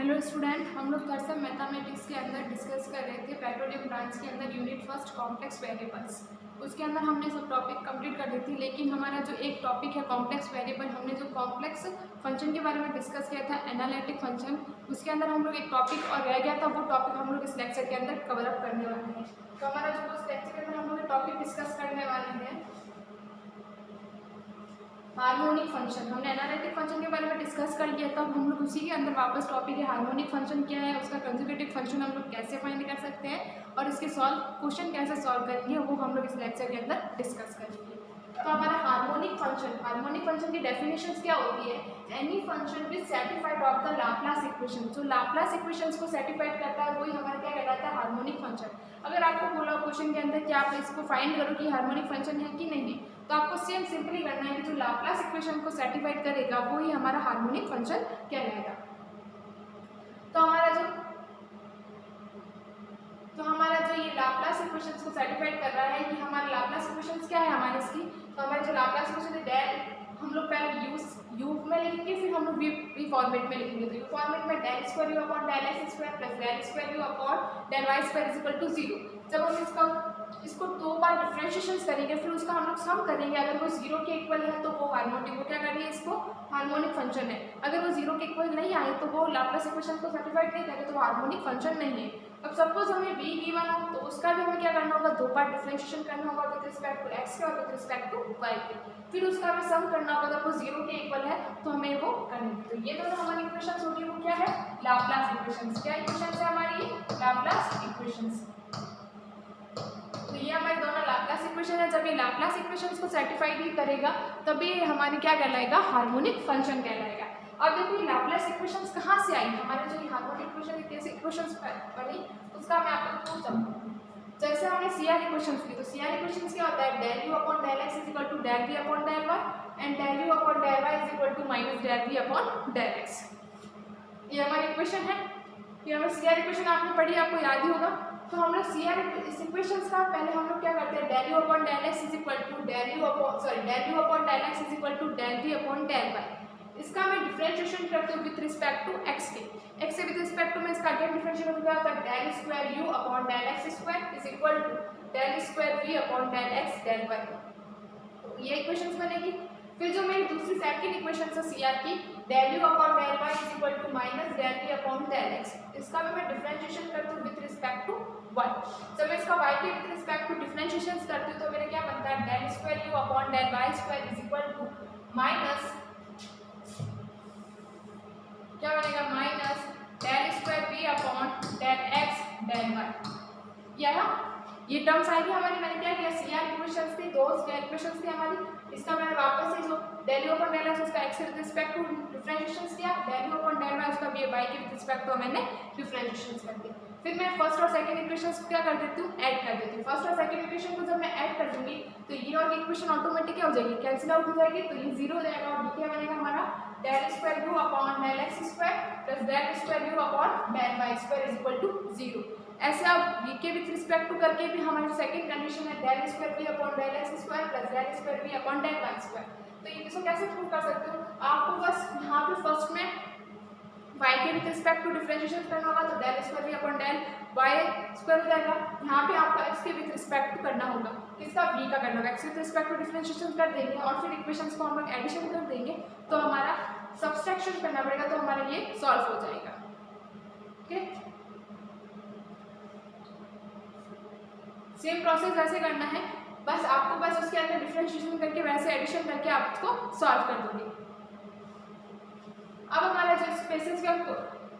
Hello student, हम लोग third same mathematics के अंदर डिस्कस कर रहे थे पेट्रोलियम ब्रांच के अंदर यूनिट फर्स्ट कॉम्प्लेक्स वेरिएबल्स। उसके अंदर हमने सब टॉपिक कंप्लीट कर दी थी, लेकिन हमारा जो एक टॉपिक है कॉम्प्लेक्स वेरिएबल, हमने जो कॉम्प्लेक्स फंक्शन के बारे में डिस्कस किया था एनालिटिक फंक्शन, उसके अंदर हम लोग एक टॉपिक और रह गया था। वो टॉपिक हम लोग इस लेक्चर के अंदर कवर अप करने वाले हैं। तो हमारा जो उस लेक्चर के अंदर हम लोग टॉपिक डिस्कस करने वाले हैं हार्मोनिक फंक्शन। हमने एनालिटिक फंक्शन के बारे में डिस्कस कर लिया था, हम लोग उसी के अंदर वापस टॉपिक है हार्मोनिक फंक्शन क्या है, उसका कंजुगेटिव फंक्शन हम लोग कैसे फाइंड कर सकते हैं और इसके क्वेश्चन कैसे सॉल्व करेंगे वो हम लोग इस लेक्चर के अंदर डिस्कस करेंगे। तो हमारा हार्मोनिक फंक्शन की डेफिनेशंस क्या होती है? Any function which satisfied of the Laplace equation. जो लाप्लास इक्वेशंस को सेटिस्फाइड करता है वही हमारा क्या कहलाता है? Harmonic function. अगर आपको बोला क्वेश्चन के अंदर कि आप इसको फाइंड करो कि हार्मोनिक फंक्शन है कि नहीं, तो आपको सेम सिंपली करना है कि जो लाप्लास इक्वेशन को सेटिस्फाइड करेगा वही हमारा हार्मोनिक फंक्शन कहलाएगा। तो हमारा जो ये लाप्लास इक्वेशंस को सेटिस्फाइड कर रहा है कि हमारे लाप्लास इक्वेशंस क्या है हमारे इसकी। तो हमारे जो लाप्लास इक्वेशन है डेल, हम लोग पहले यू में लिखेंगे, फिर हम लोग वी फॉर्मेट में लिखेंगे। तो यू फॉर्मेट में del square u upon del x square plus del square u upon del y square is equal to 0। जब हम इसको दो बार डिफरेंशिएशन करेंगे, फिर उसका हम लोग सम करेंगे। अगर वो 0 के इक्वल है तो वो हार्मोनिक, वो क्या करेंगे, इसको हार्मोनिक फंक्शन है। अगर वो 0 के इक्वल नहीं आए तो वो लाप्लास इक्वेशन को सेटिस्फाइड नहीं करे, तो वो हार्मोनिक फंक्शन नहीं है। अब सपोज हमें v गिवन हो तो उसका भी हमें क्या करना होगा, दो बार डिफरेंशिएशन करना होगा विद रिस्पेक्ट टू x के और विद रिस्पेक्ट टू y के। फिर उसका हमें सम करना होगा, अगर वो 0 के इक्वल है तो हमें वो करनी है। तो ये दोनों हमारी इक्वेशंस होगी, वो क्या है? Laplace equations. क्या इक्वेशंस है हमारी? Laplace equations. तो ये हमारे दोनों लाप्लास इक्वेशन है। जब ये लाप्लास इक्वेशंस को सेटिस्फाइड ही करेगा तभी हमारी क्या कहलाएगा? हार्मोनिक फंक्शन कहलाएगा। अब देखो ये लाप्लास इक्वेशंस कहाँ से आई? हमारे जो ये हार्मोनिक इक्वेशन कैसे इक्वेशंस बनी उसका मैं आपको पूछता हूँ। जैसे हमने CR इक्वेशंस की, तो CR इक्वेशंस क्या होता है? Del u upon del x is equal to del v upon del y and del u upon del y is equal to minus del v upon del x। ये हमारी equation है। ये हमें CR equation आपने पढ़ी, आपको याद ही होगा। तो हम लोग CR इस इक्वेशंस का पहले हम लोग क्या करते हैं, del u upon del x is equal to del u upon del x is equal to del v upon del y। इसका मैं डिफरेंशिएशन करते हूँ विद रिस्पेक्ट टू x के। x से विद रिस्पेक्ट टू में इसका अगेन डिफरेंशिएशन हो जाता है del square u upon del x square is equal to del square v upon del x del y। तो ये इक्वेशंस बनेगी। फिर जो मेरी दूसरी सेकंड इक्वेशन है CR की, del u upon del y is equal to minus del v upon del x, इसका भी मैं डिफरेंशिएशन करती हूँ विद रिस्पेक्ट टू y। जब मैं इसका y के विद रिस्पेक्ट टू डिफरेंशिएशन करती हूँ तो मेरा क्या बनता है? Del square u upon del y square is equal to minus क्या बनेगा? Minus del square v upon del x del y। ये टर्म्स आएगी हमारी। मैंने क्या किया, CR इक्वेशंस थी, दो CR इक्वेशंस थी हमारी। इसका मैंने वापस से जो del u upon del x उसका x के विद रिस्पेक्ट टू डिफरेंशिएशन किया, del u upon del y उसका भी y के विद रिस्पेक्ट टू मैंने डिफरेंशिएशन कर दिया। फिर मैं फर्स्ट और सेकंड इक्वेशंस को क्या कर देती हूँ? ऐड कर देती हूँ। फर्स्ट और सेकंड इक्वेशन को जब मैं ऐड कर दूंगी तो ये और इक्वेशन ऑटोमेटिक क्या हो जाएगी? कैंसिल आउट हो जाएगी। तो ये 0 हो जाएगा और क्या बनेगा हमारा? Del square u upon del x square plus del square u upon del y square is equal to 0। ऐसे आप v के विद रिस्पेक्ट टू करके भी हमारी सेकंड कंडीशन है del square v upon del x square plus del square v upon del y square. तो ये इसको कैसे प्रूव कर सकते हो? आपको बस यहाँ पे फर्स्ट में y के विद रिस्पेक्ट टू डिफरेंशिएशन करना होगा, तो del square v upon del y square हो जाएगा। यहाँ पे आपको x के विद रिस्पेक्ट टू करना होगा, किसका? v का करना होगा। x with respect to differentiation कर देंगे और फिर इक्वेशंस को हम लोग एडिशन कर देंगे, तो हमारा सब्सट्रैक्शन करना पड़ेगा, तो हमारा ये सॉल्व हो जाएगा। ओके, सेम प्रोसेस वैसे करना है, बस आपको बस उसके अंदर डिफरेंशिएशन करके वैसे एडिशन करके आप इसको सॉल्व कर दोगे। अब हमारा जो स्पेसिस का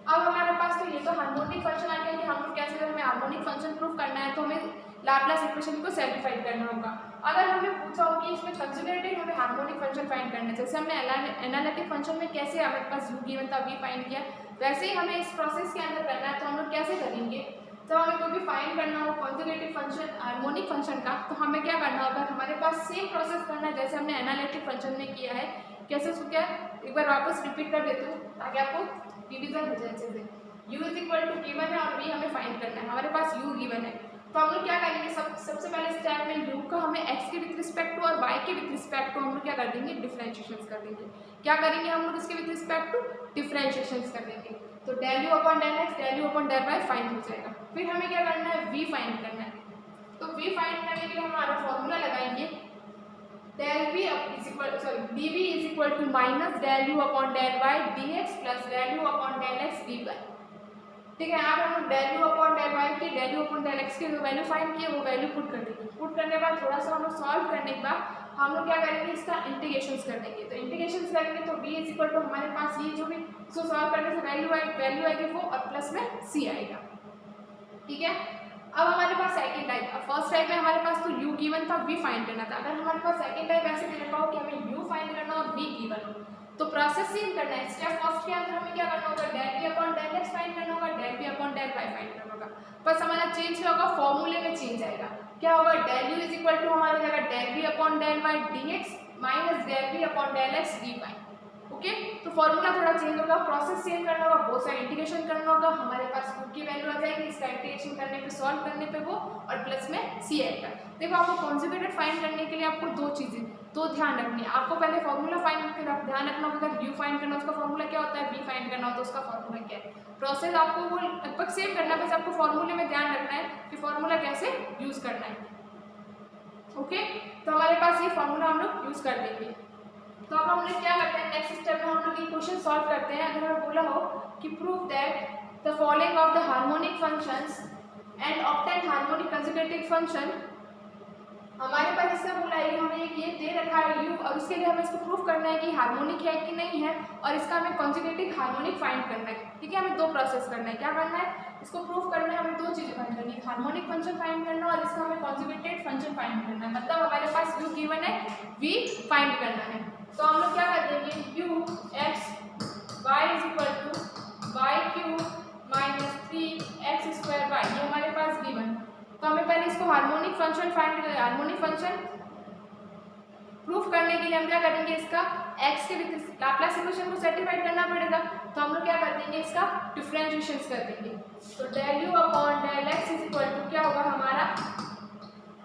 अब हमारे पास तो ये तो हार्मोनिक फंक्शन आ गया कि हम लोग कैसे, अगर हमें हार्मोनिक फंक्शन प्रूव करना है तो हमें लाप्लास इक्वेशन को सेटिस्फाइड करना होगा। अगर हमें पूछा हो कि इसमें कंजुगेटेड हमें हार्मोनिक फंक्शन फाइंड करना है, जैसे हमने एनालिटिक फंक्शन में कैसे हमारे पास u गिवन था v फाइंड किया, वैसे ही हमें इस प्रोसेस के अंदर करना है। तो हम लोग कैसे करेंगे? जब हमें कोई भी फाइंड करना हो कंजुगेटेड फंक्शन हार्मोनिक फंक्शन का, तो हमें क्या करना होगा? हमारे पास सेम प्रोसेस करना है जैसे हमने एनालिटिक फंक्शन में किया है। कैसे उसको क्या एक बार वापस रिपीट कर देती हूँ ताकि आपको रिवीजन हो जाए अच्छे से। u is equal to given है और v हमें फाइंड करना है। हमारे पास u गिवन है तो हम लोग क्या करेंगे? सबसे पहले स्टेप में u का हमें x के विद रिस्पेक्ट टू और y के विद रिस्पेक्ट टू हम लोग क्या कर देंगे? डिफरेंशिएशन कर देंगे। क्या करेंगे हम लोग? इसके विद रिस्पेक्ट टू डिफरेंशिएशन कर देंगे। तो del u upon del x del u upon del y find हो जाएगा। फिर हमें क्या करना है, v फाइंड करना है। तो v फाइंड करने के लिए हमारा फॉर्मूला लगाएंगे del v is equal sorry dv is equal to minus del u upon del y dx plus del u upon del x dy। ठीक है, यहाँ पे हम del u upon del y की del u upon del x की जो value find किए वो वैल्यू पुट कर देंगे। पुट करने के बाद थोड़ा सा हम लोग सॉल्व करने के बाद हम लोग क्या करेंगे, इसका इंटीग्रेशंस कर देंगे। तो इंटीग्रेशंस करेंगे तो v इज इक्वल टू हमारे पास ये जो भी इसको सॉल्व करने से वैल्यू आएगी वो और प्लस में c आएगा। ठीक है, अब हमारे पास सेकंड टाइप, अब फर्स्ट टाइप में हमारे पास तो u गिवन था, v फाइंड करना था। अगर हमारे पास सेकंड टाइप ऐसे दे रखा हो कि हमें u फाइंड करना और v गिवन हो, तो प्रोसेस सेम करना है। स्टेप फर्स्ट के अंदर हमें क्या करना होगा, del v upon del x find करना होगा, del v upon del y find करना होगा। बस हमारा चेंज क्या होगा, फॉर्मूले में चेंज आएगा। क्या होगा, del u is equal to हमारा जाएगा del v upon del y dx minus del v upon del x dy। Okay, तो फॉर्मूला थोड़ा चेंज होगा, प्रोसेस सेम करना होगा, बहुत सारा इंटीग्रेशन करना होगा। हमारे पास u की वैल्यू आ जाएगी, इसका इंटीग्रेशन करने पे सॉल्व करने पे वो और प्लस में c आएगा। देखो, आपको कॉन्जुगेटेड फाइंड करने के लिए आपको दो चीजें तो ध्यान रखनी है। आपको पहले फॉर्मूला फाइंड करना ध्यान रखना होगा, अगर u फाइंड करना उसका फॉर्मूला क्या होता है, v फाइंड करना हो तो उसका फॉर्मूला क्या है। प्रोसेस आपको वो लगभग सेम करना है, बस आपको फॉर्मूले में ध्यान रखना है कि फॉर्मूला कैसे यूज करना है। ओके, तो हमारे पास ये फॉर्मूला हम लोग यूज कर देंगे। तो अब हम लोग क्या करते हैं, नेक्स्ट स्टेप में हम लोग ये क्वेश्चन सॉल्व करते हैं। अगर हमें बोला हो कि prove that the following of the harmonic functions and obtain harmonic consecutive function, हमारे पास इससे बोला है कि हमें एक ये दे रखा है u और उसके लिए हमें इसको प्रूव करना है कि हार्मोनिक है कि नहीं है और इसका हमें कंसेक्यूटिव हार्मोनिक फाइंड करना है। ठीक है, हमें दो प्रोसेस करना है। क्या करना है, इसको प्रूव करना है, हमें दो चीजें फाइंड करनी है, हार्मोनिक फंक्शन फाइंड करना और इसका हमें कंसेक्यूटिव फंक्शन फाइंड करना है। मतलब हमारे पास u गिवन है, v फाइंड करना है। तो हम लोग क्या कर देंगे, u x y is equal to y cube minus 3x square y, ये हमारे पास गिवन। तो हमें पहले इसको हार्मोनिक फंक्शन फाइंड करना है। हार्मोनिक फंक्शन प्रूफ करने के लिए हम क्या करेंगे, इसका x के विथ लाप्लास इक्वेशन को सेटिस्फाई करना पड़ेगा। तो हम लोग क्या कर देंगे, इसका डिफरेंशिएशन कर देंगे। तो del u upon del x is equal to क्या होगा हमारा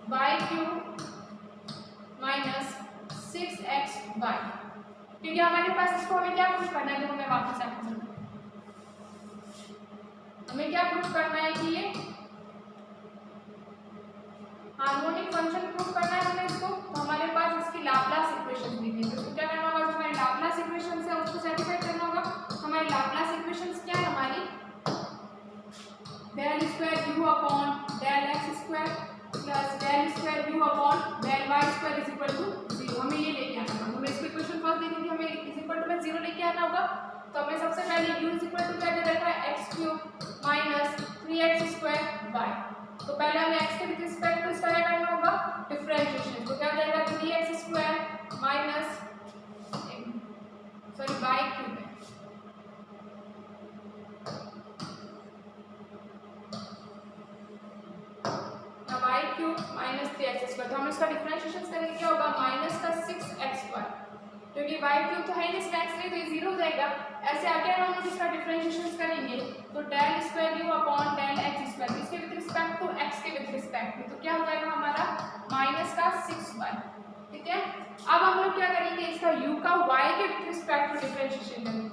वाई क्यूब माइनस 6xy। ठीक है, हमारे पास इसको हमें क्या प्रूफ करना है, तो मैं वापस आपको बताऊं, हमें क्या प्रूफ करना है कि ये हार्मोनिक फंक्शन प्रूफ करना है हमें इसको। तो हमारे पास इसकी लाप्लास इक्वेशन दी गई है, तो क्या करना होगा, जो हमारी लाप्लास इक्वेशन है उसको सेटिस्फाई करना होगा। हमारी लाप्लास इक्वेशन क्या है, हमारी del square u upon del x square plus del square u upon del y square is equal to 0। हमें ये लेके आना होगा, हमें इसको इक्वेशन फर्स्ट देनी थी, हमें इज इक्वल टू में 0 लेके आना होगा। तो हमें सबसे पहले u इज इक्वल टू क्या दे रखा है, x cube minus 3x square y। तो पहले हमें x के विथ रिस्पेक्ट टू इसका क्या करना होगा, डिफरेंशिएशन। तो क्या हो जाएगा, 3x square minus sorry y cube है, y cube minus 3x square. तो हम इसका डिफरेंशिएशन करेंगे, क्या होगा, माइनस का 6x स्क्वायर, क्योंकि y क्यूब तो है नहीं, इसका x नहीं तो ये 0 हो जाएगा। ऐसे आगे हम लोग इसका डिफरेंशिएशन करेंगे तो del square u upon del x square, इसके विद रिस्पेक्ट टू x के विद रिस्पेक्ट टू, तो क्या हो जाएगा हमारा माइनस का 6y। ठीक है, अब हम लोग क्या करेंगे, इसका u का y के विद रिस्पेक्ट टू डिफरेंशिएशन करेंगे,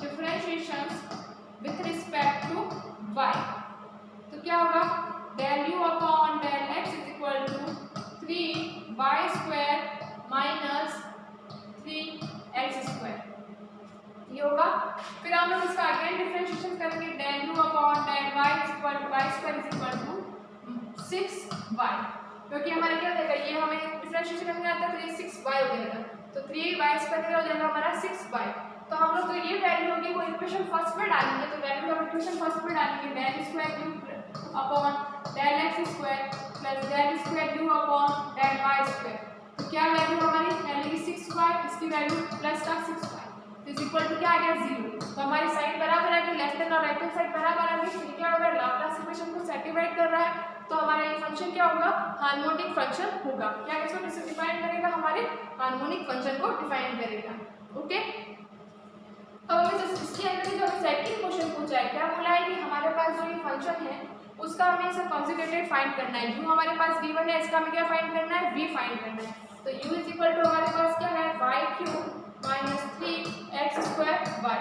differentiation with respect to y। तो क्या होगा, del u upon del x is equal to 3y square minus 3x square, ये होगा। फिर हम लोग इसका अगेन डिफरेंशिएशन करेंगे, del u upon del y is equal to y square is equal to 6y, क्योंकि हमारे क्या हो जाएगा, ये हमें डिफरेंशिएशन करने आता है तो ये 6y हो जाएगा। तो 3y स्क्वायर हो जाएगा हमारा 6y। तो हम लोग तो ये वैल्यू होगी वो इक्वेशन फर्स्ट में डालेंगे, तो वैल्यू हम इक्वेशन फर्स्ट में डालेंगे, del square u upon del x square plus del square u upon del y square. तो क्या वैल्यू हमारी पहले की 6y, इसकी वैल्यू प्लस का 6y, तो इज इक्वल टू क्या आ गया 0। तो हमारी साइड बराबर आ गई, लेफ्ट हैंड और राइट हैंड साइड बराबर आ गई। तो क्या होगा, लाप्लास इक्वेशन को सेटिस्फाई कर रहा है, तो हमारा ये फंक्शन क्या होगा, हार्मोनिक फंक्शन होगा। क्या इसको डिफाइन करेगा, हमारे हार्मोनिक फंक्शन को डिफाइन करेगा। ओके, अब हमें इसके अंदर जो हमें सेकंड क्वेश्चन पूछा है, क्या बोला है कि हमारे पास जो ये फंक्शन है उसका हमें इसका कंसेक्यूटिव फाइंड करना है। u हमारे पास गिवन है, इसका हमें क्या फाइंड करना है, v फाइंड करना है। तो u इज इक्वल टू हमारे पास क्या है, y cube minus 3x square y।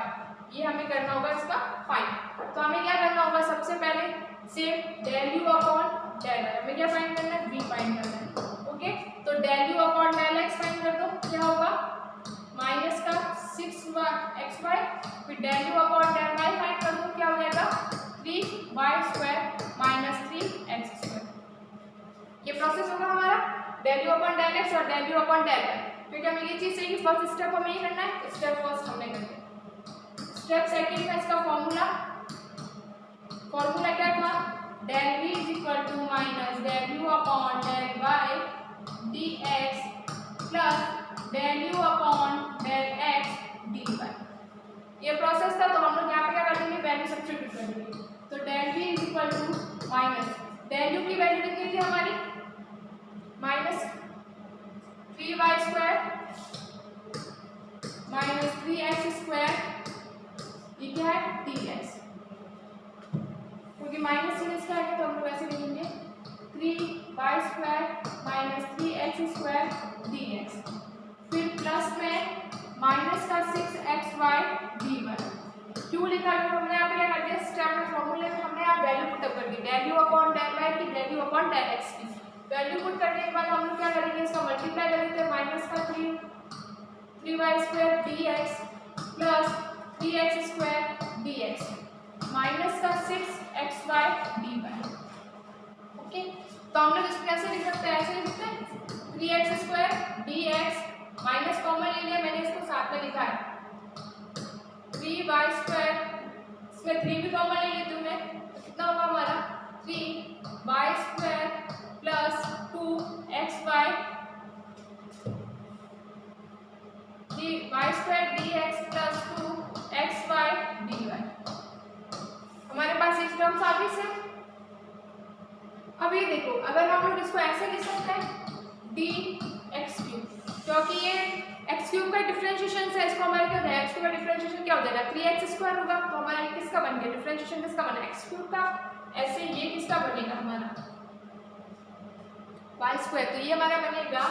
करना होगा इसका फाइंड। तो हमें क्या करना होगा, सबसे पहले same del u upon del y, हमें क्या फाइंड करना है, v फाइंड करना है। ओके, तो del u upon del x find कर दो, क्या होगा माइनस का 6xy, फिर del u upon del y find कर दो, क्या हो जाएगा 3y² माइनस 3x²। ये प्रोसेस होगा हमारा del u upon del x और del u upon del y. फिर हमें ये चीज चाहिए, फर्स्ट स्टेप हमें ये करना है, स्टेप फर्स्ट हमने कर दिया। स्टेप सेकंड में इसका फॉर्मूला क्या था, del v is equal to minus del u upon del y dx plus del u upon del x dy। ये प्रोसेस था, तो हम लोग यहाँ पे क्या कर देंगे, वैल्यू सब्स्टिट्यूट कर देंगे। तो del v is equal to minus del u की वैल्यू कितनी थी हमारी, माइनस 3y² माइनस 3x², ये क्या है dx, क्योंकि माइनस चिन्ह इसका है तो हम लोग ऐसे लिखेंगे 3y² माइनस 3x² dx, फिर प्लस में माइनस का 6xy dy। क्यों लिखा, क्योंकि हमने यहाँ पे क्या कर दिया, स्टेप में फॉर्मूले में हमने यहाँ वैल्यू पुट अप कर दी, del u upon del y की del u upon del x की वैल्यू पुट करने के बाद हम लोग क्या करेंगे, इसका मल्टीप्लाई कर देते हैं, माइनस का 3y² dx plus 3x² dx minus का 6xy dy। ओके, तो हम लोग इसको कैसे लिख सकते हैं, ऐसे लिख सकते हैं 3x² dx माइनस कॉमन ले लिया मैंने, इसको साथ में लिखा है 3y², इसमें 3 भी कॉमन ले लेती हूँ मैं, तो कितना होगा हमारा 3y² plus 2xy y² dx plus 2xy dy। हमारे पास इस टर्म्स आ गई से। अब ये देखो, अगर हम लोग इसको ऐसे लिख सकते हैं dx3, क्योंकि ये x³ का डिफरेंशिएशन है, इसको हमारे क्या होता है, x³ का डिफरेंशिएशन क्या हो जाएगा 3x² होगा, तो हमारा ये किसका बन गया, डिफरेंशिएशन किसका बना, x³ का। ऐसे ये किसका बनेगा हमारा y², तो ये हमारा बनेगा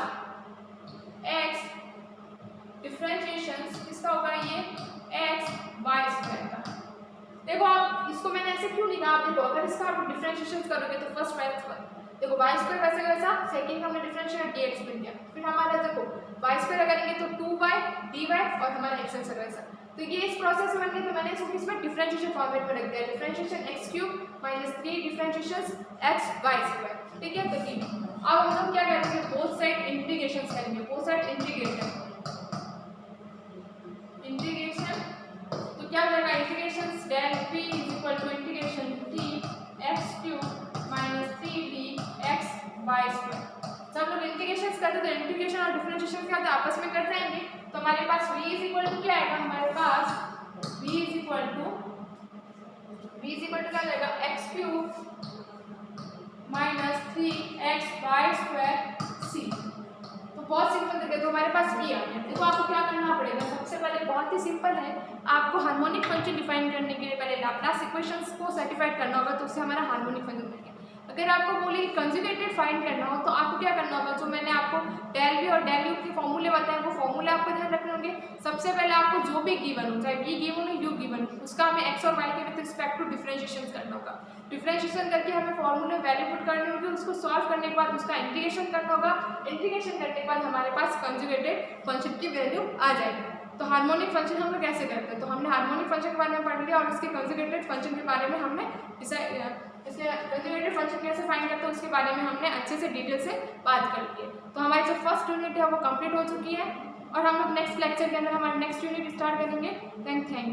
x डिफरेंशिएशन किसका होगा, ये xy² का। देखो आप इसको मैंने ऐसे क्यों लिखा, आप देखो अगर इसका आप डिफरेंशिएशन करोगे तो फर्स्ट देखो y² वैसे वैसा, सेकंड हमने डिफरेंशिएट dx मिल गया, फिर हमारा देखो y² करेंगे तो 2y dy और हमारा x वैसा। तो ये इस प्रोसेस में बन गया, तो मैंने इसको किसमें डिफरेंशिएशन फॉर्मेट में रख दिया, differentiation x³ minus 3 differentiation xy²। ठीक है, तो ठीक, अब हम लोग क्या करेंगे, बोथ साइड इंटीग्रेशन करेंगे, बोथ साइड इंटीग्रेशन तो क्या हो जाएगा, integration del v is equal to integration 3x³ minus 3d xy²। सब लोग इंटीग्रेशन करते तो इंटीग्रेशन और डिफरेंशिएशन क्या होता है, आपस में करते रहेंगे। तो हमारे पास v इज इक्वल टू क्या आएगा, हमारे पास v इज इक्वल टू क्या जाएगा, x³ माइनस 3xy²c। तो बहुत सिंपल तरीके, तो हमारे पास v आ गया। देखो आपको क्या करना पड़ेगा, सबसे पहले बहुत ही सिंपल है, आपको हार्मोनिक फंक्शन डिफाइन करने के लिए पहले लाप्लास इक्वेशंस को सर्टिफाइड करना होगा, तो उससे हमारा हार्मोनिक फंक्शन बनेगा। अगर आपको बोले कंजुगेटेड फाइंड करना हो तो आपको क्या करना होगा, जो मैंने आपको डेल v और डेल u के फॉर्मूले बताए वो फॉर्मूले आपको ध्यान रखने होंगे। सबसे पहले आपको जो भी गिवन हो, चाहे v गिवन हो u गिवन हो, उसका हमें x और y के विद रिस्पेक्ट टू डिफरेंशिएशन करना होगा। डिफरेंशिएशन करके हमें फॉर्मूले वैल्यू पुट करनी होगी, उसको सॉल्व करने के बाद उसका इंटीग्रेशन करना होगा। इंटीग्रेशन करने के बाद हमारे पास कंजुगेटेड फंक्शन की वैल्यू आ जाएगी। तो हार्मोनिक फंक्शन हम लोग कैसे करते हैं, तो हमने हार्मोनिक फंक्शन के बारे में पढ़ लिया और इसके कंजुगेटेड फंक्शन के बारे में हमने इसलिए कंजुगेटेड फंक्शन कैसे फाइंड करते हैं उसके बारे में हमने अच्छे से डिटेल से बात कर ली है। तो हमारी जो फर्स्ट यूनिट है वो कंप्लीट हो चुकी है और हम लोग नेक्स्ट लेक्चर के अंदर हमारा नेक्स्ट यूनिट स्टार्ट करेंगे। Thank you.